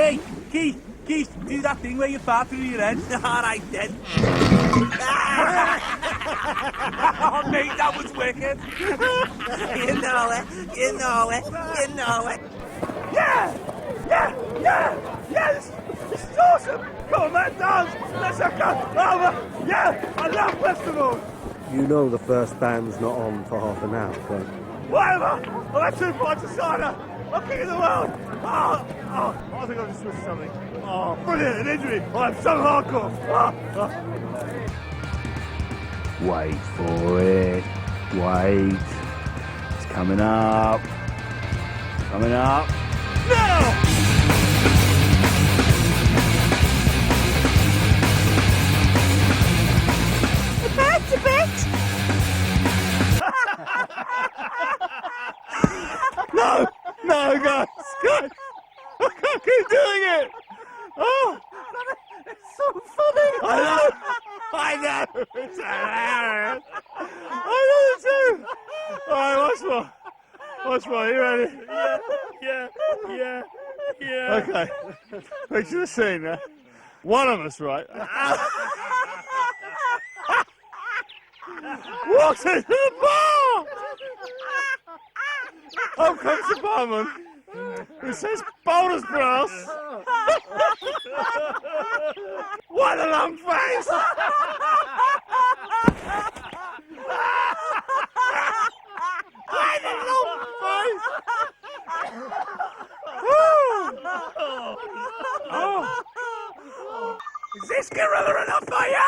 Hey, Keith, do that thing where you fart through your head. All right, then. Oh, mate, that was wicked. You know it. Yeah, this is awesome. Come on, man, dance. Let's go over. Yeah, I love festivals. You know the first band's not on for half an hour, right? Whatever. I've had 2 pints of cider. I'm king of the world. I think I've just missed something. Oh, brilliant, an injury. I'm so hardcore. Wait for it. Wait. It's coming up. Coming up. Now! It hurts a bit. No, guys. I can't keep doing it. Oh, it's so funny. I know. It's hilarious. I know it too. All right, watch more. You ready? Yeah. Okay. Picture the scene now. One of us, right? Walks into the bar. Up comes the barman who says bonus brass. What a long face! What a long face! Oh. Is this gorilla enough for you?